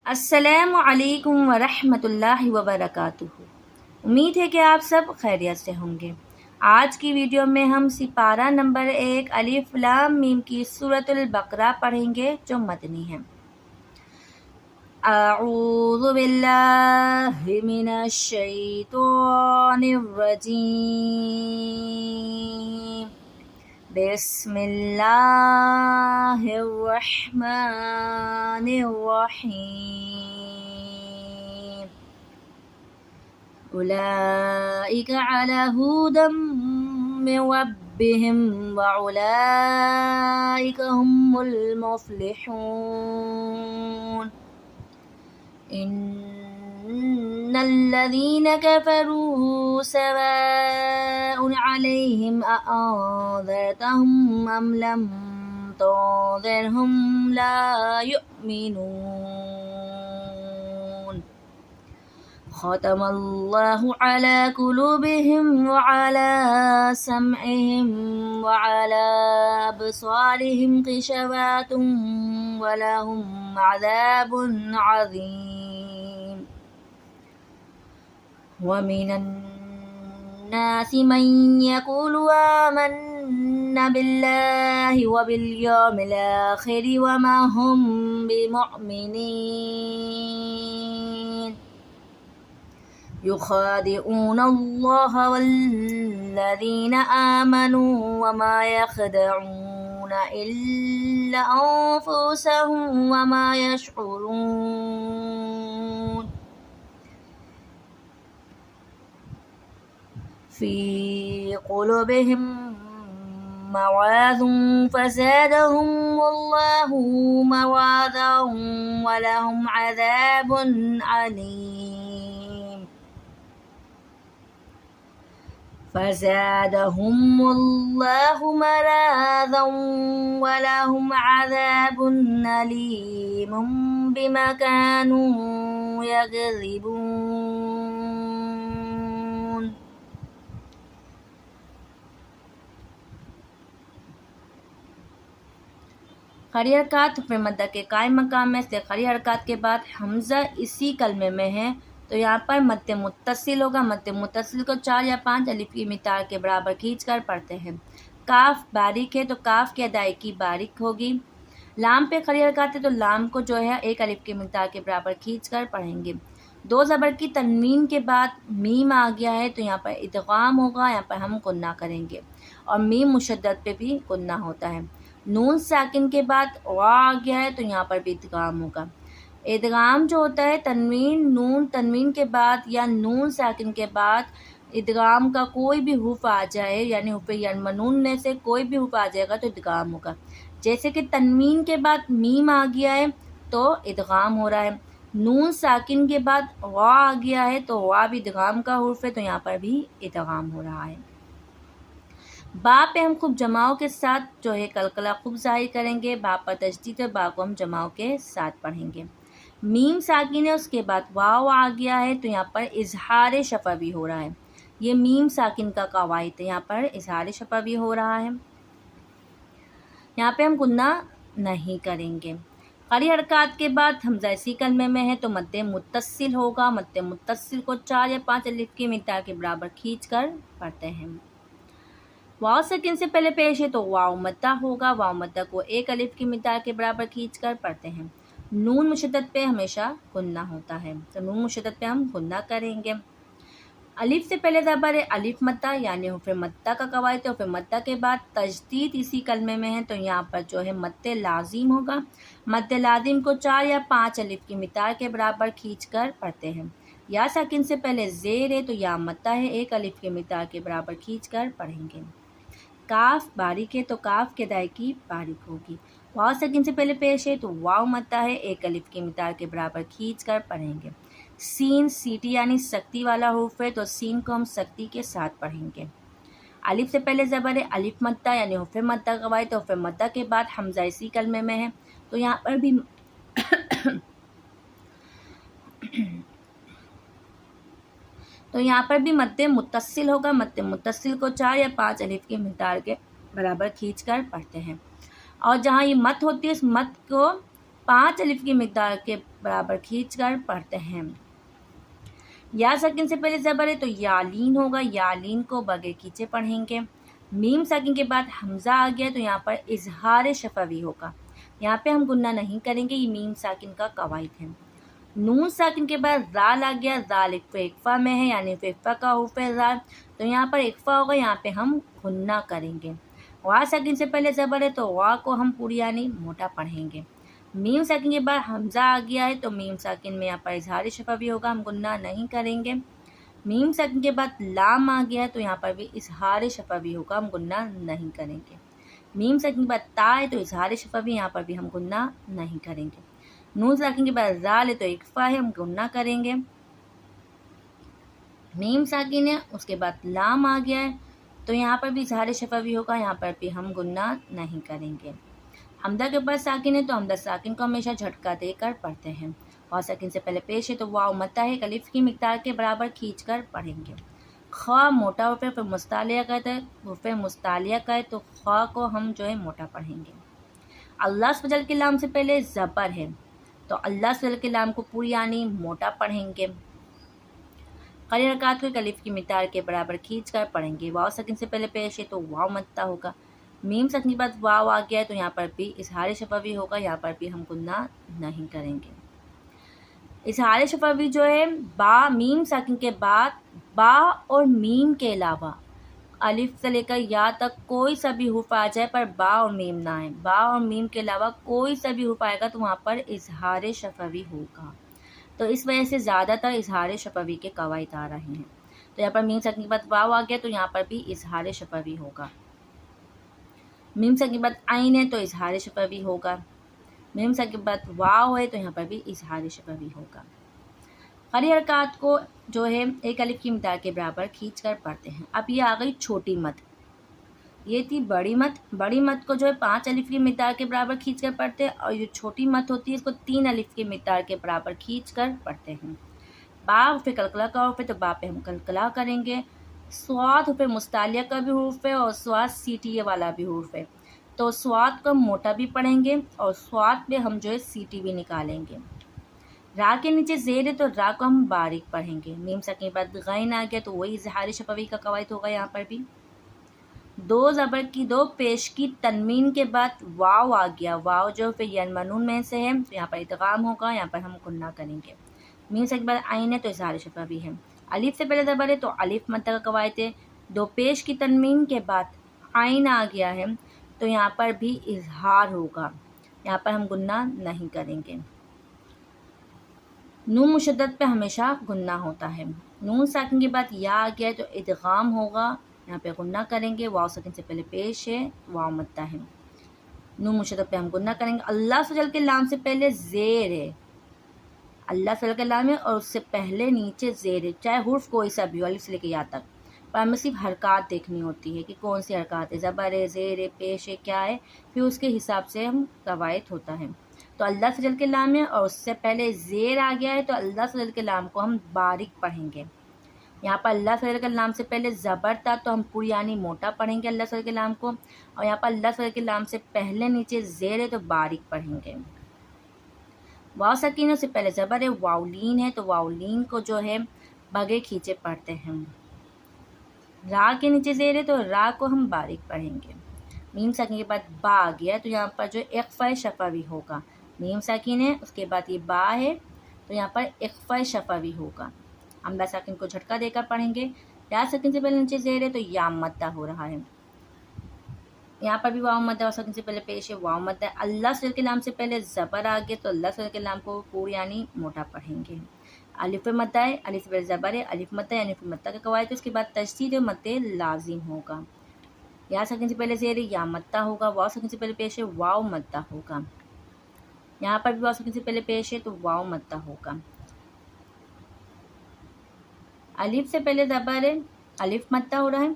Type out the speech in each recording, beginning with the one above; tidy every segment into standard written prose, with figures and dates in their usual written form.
अस्सलामु अलैकुम वरहमतुल्लाहि वबरकातुहू। उम्मीद है कि आप सब खैरियत से होंगे। आज की वीडियो में हम सिपारा नंबर 1 अलिफ लाम मीम की सूरतुल बकरा पढ़ेंगे जो मदनी है। अऊज़ु बिल्लाहि मिनश शैतानिर रजीम। बिस्मिल्लाहिर्रहमानिर्रहीम। उलाइका अला हुदम मिन रब्बिहिम व उलाइका हुमुल मुफ्लिहून। इन्नल्लज़ीना कफ़रू सवाउन अलैहिम अअंज़रतहुम अम लम तुंज़िरहुम ला युमिनून। ख़तमल्लाहु अला कुलूबिहिम व अला समइहिम व अला अबसारिहिम गिशवातुन व लहुम अज़ाबुन अज़ीम। व मिनन नासि मन यक़ूलु आमन्ना बिल्लाहि व बिल यौमिल आखिर व मा हुम बिमुअ्मिनीन। युखादिऊन अल्लाह वल्लज़ीना आमनू व मा यख़दऊन इल्ला अन्फुसहुम व मा यशऊरून। फ़ी क़ुलूबिहिम मराज़ुन फ़ज़ादहुमुल्लाहु मराज़न व लहुम अज़ाबुन अलीम। फ़ज़ादहुमुल्लाहु मराज़न व लहुम अज़ाबुन अलीम बिमा कानू यकज़िबून। खड़ी हरकत फिर मद्दा के कायम मकाम में से खड़ी हरकत के बाद हमज़ा इसी कलमे में है तो यहाँ पर मद्दे मुत्तसिल होगा। मद्दे मुत्तसिल को 4 या 5 अलिफ की मितार के बराबर खींचकर पढ़ते हैं। काफ बारीक है तो काफ की अदायगी बारीक होगी। लाम पे खड़ी हरकत है तो लाम को जो है 1 अलिफ की मितार के बराबर खींचकर पढ़ेंगे। 2 ज़बर की तनवीन के बाद मीम आ गया है तो यहाँ पर इदगाम होगा। यहाँ पर हम गुन्ना करेंगे और मीम मुशद्दद पे भी गुन्ना होता है। नून साकिन के बाद वा आ गया है तो यहाँ पर भी इदगाम होगा। इदगाम जो होता है तनवीन नून तनवीन के बाद या नून साकिन के बाद इदगाम का कोई भी हुर्फ आ जाए यानी हुर्फ यमनून में से कोई भी हुर्फ आ जाएगा तो इदगाम होगा। जैसे कि तनवीन के बाद मीम आ गया है तो इदगाम हो रहा है। नून साकिन के बाद वा आ गया है तो वा भी इदगाम का हुर्फ है तो यहाँ पर भी इदगाम हो रहा है। बा पे हम खूब जमाओं के साथ जो है कलकला खूब जाहिर करेंगे। बा पर तजदीद और बा को हम जमाओं के साथ पढ़ेंगे। मीम साकिन है उसके बाद वाव आ गया है तो यहाँ पर इजहार शफवी हो रहा है। ये मीम साकिन का कवायद है, यहाँ पर इजहार शफवी हो रहा है। यहाँ पे हम गुन्ना नहीं करेंगे। खड़ी हरकत के बाद हमज़ा इसी कलमे में है तो मद्दे मुत्तसिल होगा। मद्दे मुत्तसिल को 4 या 5 अलिफ की मितार के बराबर खींच कर पढ़ते हैं। वाव सकिन से पहले पेश है तो वाव मद्दा होगा। वाव मद्दा को 1 अलिफ की मितार के बराबर खींच कर पढ़ते हैं। नून मुशद्दद पे हमेशा गुन्ना होता है तो नून मुशद्दद पे हम गुन्ना करेंगे। अलिफ से पहले ज़बर है अलिफ मद्दा यानी हुर्फ मद्दा का कवायद है। हुर्फ मद्दा के बाद तजदीद इसी कलमे में है तो यहाँ पर जो है मद्दे लाजिम होगा। मद्दे लाजिम को 4 या 5 अलिफ की मितार के बराबर खींच कर पढ़ते हैं। या साकिन से पहले ज़ेर है तो या मद्दा है 1 अलिफ की मितार के बराबर खींच कर पढ़ेंगे। काफ बारीक है तो काफ की अदायगी बारीक होगी। वाव सकिन से पहले पेश है तो वाव मद्दा है 1 अलिफ की मितार के बराबर खींच कर पढ़ेंगे। सीन सीटी यानी सख्ती वाला हुर्फ है तो सीन को हम सख्ती के साथ पढ़ेंगे। अलिफ से पहले ज़बर है अलिफ मद्दा यानी हुर्फ मद्दा कवायद तो हुर्फ मद्दा के बाद हमज़ा इसी कलमे में है तो यहाँ पर भी तो यहाँ पर भी मद्दे मुत्तसिल होगा। मद्दे मुत्तसिल को 4 या 5 अलिफ के मिक़दार के बराबर खींच कर पढ़ते हैं। और जहाँ ये मत होती है इस मत को 5 अलिफ की मिकदार के बराबर खींचकर पढ़ते हैं। या साकिन से पहले ज़बर है तो यालीन होगा, यालीन को बगैर खींचे पढ़ेंगे। मीम साकिन के बाद हमज़ा आ गया तो यहाँ पर इजहार शफवी होगा, यहाँ पे हम गुन्ना नहीं करेंगे, ये मीम साकिन का कवायद है। नून साकिन के बाद ज़ाल आ गया, ज़ाल इक्फ़ा में है यानी इक्फ़ा का हुर्फ़ है ज़ाल, तो यहाँ पर इक्फ़ा होगा, यहाँ पे हम गुन्ना करेंगे। वा साकिन से पहले ज़बर है तो वा को हम पूरी यानी मोटा पढ़ेंगे। मीम साकिन के बाद हमज़ा आ गया है तो मीम साकिन में यहाँ पर इजहार शफवी होगा, हम गुन्ना नहीं करेंगे। मीम साकिन के बाद लाम आ गया है तो यहाँ पर भी इजहार शफवी होगा, हम गुन्ना नहीं करेंगे। मीम साकिन के बाद ता है तो इजहार शफवी, यहाँ पर भी हम गुन्ना नहीं करेंगे। नून साकिन के बाद ज़ाल है तो इक्फ़ा है, हम गुन्ना करेंगे। मीम साकिन है उसके बाद लाम आ गया है तो यहाँ पर भी इजहार शफवी होगा, यहाँ पर भी हम गुन्ना नहीं करेंगे। हमदा के ऊपर साकिन है तो हमदा साकिन को हमेशा झटका देकर पढ़ते हैं। वाव साकिन से पहले पेश है तो वाव मद्दा है, अलिफ की मिकदार के बराबर खींचकर पढ़ेंगे। ख़ा मोटा हुर्फ़ है, फिर मुस्तालिया का है, हुर्फ़ मुस्तालिया का है तो ख़ा को हम जो है मोटा पढ़ेंगे। अल्लाह सजल के लाम से पहले ज़बर है तो अल्लाह सजल के लाम को पूरी यानी मोटा पढ़ेंगे। करी हरकत को अलिफ की मिकदार के बराबर खींचकर पढ़ेंगे। वाव साकिन से पहले पेश है तो वाव मद्दा होगा। मीम साकिन के बाद वाव आ गया है तो यहाँ पर भी इजहार शफवी होगा, यहाँ पर भी हम गुन्ना नहीं करेंगे। इजहार शफवी जो है बा मीम साकिन के बाद बा और मीम के अलावा अलिफ से लेकर या तक कोई सा भी हुर्फ आ जाए पर बा और मीम ना आए, बा और मीम के अलावा कोई सा भी हुर्फ आएगा तो वहाँ पर इजहार शफवी होगा। तो इस वजह से ज़्यादातर इजहार शफवी के कवायद आ रहे हैं। तो यहाँ पर मीम साकिन के बाद वाव आ गया तो यहाँ पर भी इजहार शफवी होगा। मीम साकिन के बाद आइन है तो इजहार शफवी होगा। मीम साकिन के बाद वाव है तो यहाँ पर भी इजहार शफवी होगा। करी हरकत को जो है एक अलिफ की मिकदार के बराबर खींच कर पढ़ते हैं। अब ये आ गई छोटी मद, ये थी बड़ी मद। बड़ी मद को जो है 5 अलिफ की मिकदार के बराबर खींच कर पढ़ते हैं और ये छोटी मद होती है इसको 3 अलिफ की मिकदार के बराबर खींच कर पढ़ते हैं। बा फिर कलकला का हुर्फ है तो बा पे हम कलकला करेंगे। स्वाद पे मुस्तालिया का भी हुर्फ है और स्वाद सीटी वाला भी हुर्फ है, तो स्वाद को हम मोटा भी पढ़ेंगे और स्वाद पे हम जो है सीटी भी निकालेंगे। रा के नीचे ज़ेर है तो रा को हम बारीक पढ़ेंगे। मीम साकिन के बाद गैन आ गया तो वही इजहार शफवी का कवायद होगा। यहाँ पर भी दो ज़बर की दो पेश की तनमीन के बाद वाव आ गया, वाव जो फिर यनमनून में से है तो यहाँ पर इदगाम होगा, यहाँ पर हम गुन्ना करेंगे। मीम साकिन के बाद आइन है तो इजहार शफवी है। अलिफ से पहले ज़बर है तो अलिफ मद्दा का कवायद है। दो पेश की तनमीन के बाद आइन आ गया है तो यहाँ पर भी इजहार होगा, यहाँ पर हम गुन्ना नहीं करेंगे। नून मुशद्दद पे हमेशा गुन्ना होता है। नून साकिन के बाद या आ गया है तो इदगाम होगा, यहाँ पे गुन्ना करेंगे। वाव साकिन से पहले पेश है, वाव मद्दा है। नून मुशद्दद पे हम गुन्ना करेंगे। अल्लाह सजल के लाम से पहले ज़ेर है, अल्लाह सजल के लाम है और उससे पहले नीचे ज़ेर है, चाहे हुर्फ कोई सा भी हो अलिफ से लेकर या तक, पर हमें सिर्फ हरकत देखनी होती है कि कौन सी हरकत है, ज़बर है, ज़ेर है, पेश है, क्या है, फिर उसके हिसाब से हम कवायद होता है। तो अल्लाह सजल के लाम है और उससे पहले ज़ेर आ गया है तो अल्लाह सजल के लाम को हम बारीक पढ़ेंगे। यहाँ पर अल्लाह सजल के लाम से पहले ज़बर था तो हम पूरी यानी मोटा पढ़ेंगे अल्लाह सजल के लाम को, और यहाँ पर अल्लाह सजल के लाम से पहले नीचे ज़ेर है तो बारीक पढ़ेंगे। वाव सकीनों से पहले ज़बर है, वाउलीन है तो वाउलीन को जो है बगैर खींचे पढ़ते हैं। रा के नीचे ज़ेर है तो रा को हम बारीक पढ़ेंगे। मीम साकिन के बाद बा आ गया तो यहाँ पर जो इख्फ़ा शफवी होगा। मीम साकिन है उसके बाद ये बा है तो यहाँ पर इख्फ़ा शफवी होगा। हमदा साकिन को झटका देकर पढ़ेंगे। या साकिन से पहले नीचे ज़ेर है तो या मद्दा हो रहा है। यहाँ पर भी वाव मद्दा, साकिन से पहले पेश है, वाव मद्दा। अल्लाह सजल के नाम से पहले ज़बर आ गया तो अल्लाह सजल के नाम को पूरी यानी मोटा पढ़ेंगे। अलिफ मद्दा है, अलिफ से पहले ज़बर है, अलिफ मद्दा यानी फिर मद्दा का कवायद, उसके बाद तशदीद मद्दे लाजिम होगा। या साकिन से पहले ज़ेर है, या मद्दा होगा। वाव साकिन से पहले पेश है, वाव मद्दा होगा। यहाँ पर भी वाव साकिन से पहले पेश है तो वाव मद्दा होगा। अलिफ से पहले ज़बर है, अलिफ मद्दा हो रहा है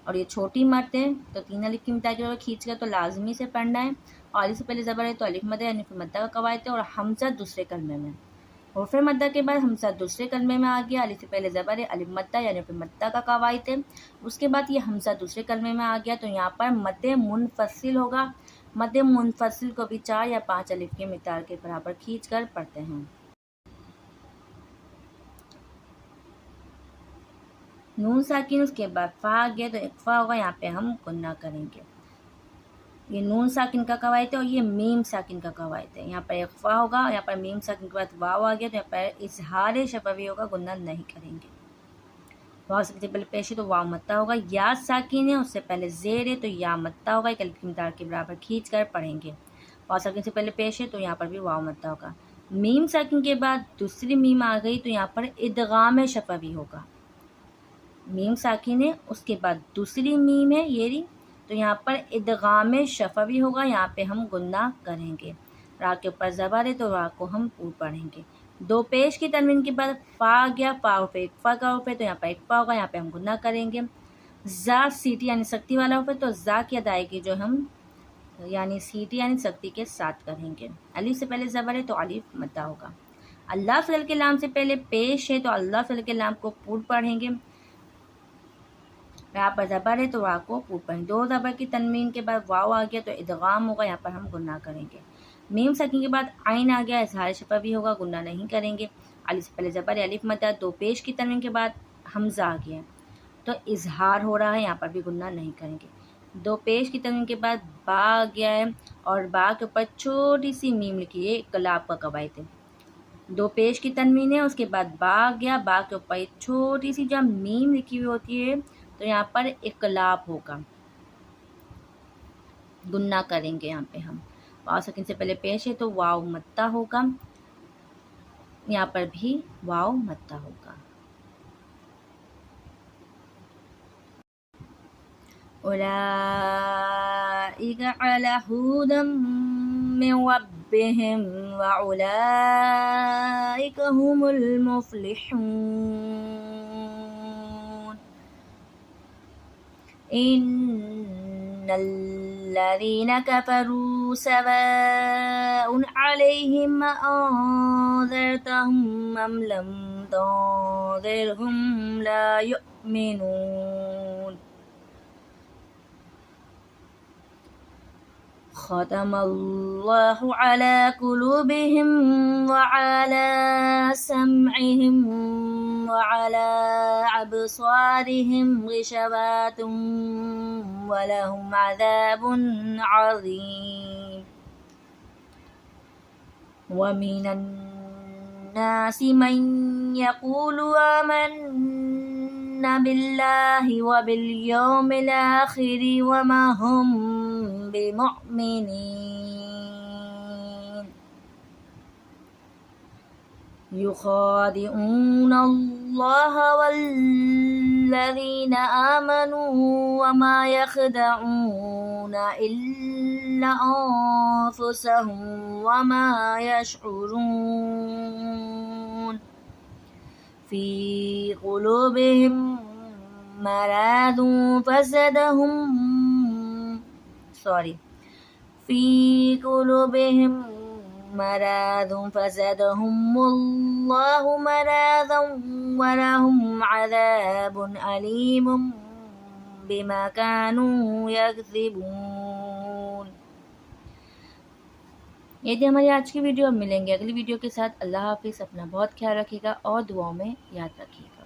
और ये छोटी मद है तो 3 अलिफ की मिकदार के खींच कर तो लाजमी से पढ़ना है। और अलिफ से पहले ज़बर है तो अलिफ मद्दा यानी फिर मद्दा का कवायद है। और हमज़ा दूसरे कलमे में, हुर्फ़ मद्दा के बाद हमज़ा दूसरे कलमे में आ गया। अलिफ से पहले ज़बर है, अलिफ मद्दा यानी फिर मद्दा का कवायद है। उसके बाद ये हमज़ा दूसरे कलमे में आ गया तो यहाँ पर मद्दे मुनफसिल होगा। मद्द मुनफसिल को भी 4 या 5 अलिफ के मिक़दार के बराबर खींच कर पढ़ते हैं। नून साकिन उसके बाद फा आ गया तो इक्फा होगा, यहाँ पे हम गुन्ना करेंगे। ये नून साकिन का कवायद है और ये मीम साकिन का कवायद है। यहाँ पर इक्फा होगा, यहाँ पर मीम साकिन के बाद वाव आ गया तो यहाँ पर इजहार शफवी होगा, गुन्ना नहीं करेंगे। वाव से पहले पेश है तो वाव मत्ता होगा। या साकिन है, उससे पहले जेर है तो या मत्ता होगा, एक अलिफ की मिक़दार के बराबर खींच कर पढ़ेंगे। वाव साकिन से पहले पेश है तो यहाँ पर भी वाव मत्ता होगा। मीम साकिन के बाद दूसरी मीम आ गई तो यहाँ पर इदगाम शफवी होगा। मीम साकिन है, उसके बाद दूसरी मीम है ये रही, तो यहाँ पर इदगाम शफवी होगा, यहाँ पे हम गुन्ना करेंगे। रा के ऊपर ज़बर है तो रा को हम पूर पढ़ेंगे। दो पेश की तनवीन के बाद फा आ गया, फा पे इक्फा का उफ़ है तो यहाँ पर इक्फा होगा, यहाँ पे हम गुन्ना करेंगे। जा सीटी यानी सख्ती वाला उफ़ है तो जा की अदायगी जो हम यानी सीटी यानी सख्ती के साथ करेंगे। अलिफ से पहले ज़बर है तो अलिफ मद्दा होगा। अल्लाह फ़िल के लाम से पहले पेश है तो अल्लाह फ़िल के लाम को पूर पढ़ेंगे। रा पर ज़बर है तो रा को पूर पढ़ेंगे। दो ज़बर की तनवीन के बाद वाव आ गया तो इदगाम होगा, यहाँ पर हम गुन्ना करेंगे। मीम साकिन के बाद आइन आ गया, इज़हार शफवी होगा, गुन्ना नहीं करेंगे। अलिफ से पहले ज़बर है, अलिफ मद्दा। दो पेश की तनवीन के बाद हमज़ा आ गया तो इज़हार हो रहा है, यहाँ पर भी गुन्ना नहीं करेंगे। दो पेश की तनवीन के बाद बा आ गया है और बा के ऊपर छोटी सी मीम लिखी है, इक़लाब का कवायद है। दो पेश की तनवीन है, उसके बाद बा आ गया, बा के ऊपर एक छोटी सी जब मीम लिखी हुई होती है तो यहाँ पर इक़लाब होगा, गुन्ना करेंगे। यहाँ पे हम वाव साकिन से पहले पेश है तो वाव मत्ता होगा, यहाँ पर भी वाव मत्ता होगा। उलाइका अला हुदम मिन रब्बिहिम व उलाइका हुमुल मुफ्लिहून। इन्नल्लज़ीना कफ़रू सवाउन अलैहिम अअंज़रतहुम अम लम तुंज़िरहुम ला युमिनून। ख़तमल्लाहु अला कुलूबिहिम व अला समइहिम व अला अबसारिहिम गिशवातुन व लहुम अज़ाबुन अज़ीम। व मिनन नासि मन यक़ूलु आमन्ना बिल्लाहि व बिल यौमिल आखिरि व मा हुम बिमुअ्मिनीन। युखादिऊन अल्लाह वल्लज़ीना आमनू व मा यख़दऊन इल्ला अंफुसहुम व मा यशऊरून। फ़ी क़ुलूबिहिम मरादुन फ़ज़ादहुम फ़ी क़ुलूबिहिम मरादुन फ़ज़ादहुमुल्लाहु मरादन व लहुम अज़ाबुन अलीमुन बिमा कानू यकज़िबून। ये थी हमारी आज की वीडियो। अब मिलेंगे अगली वीडियो के साथ। अल्लाह हाफ़िज़। अपना बहुत ख्याल रखिएगा और दुआओं में याद रखिएगा।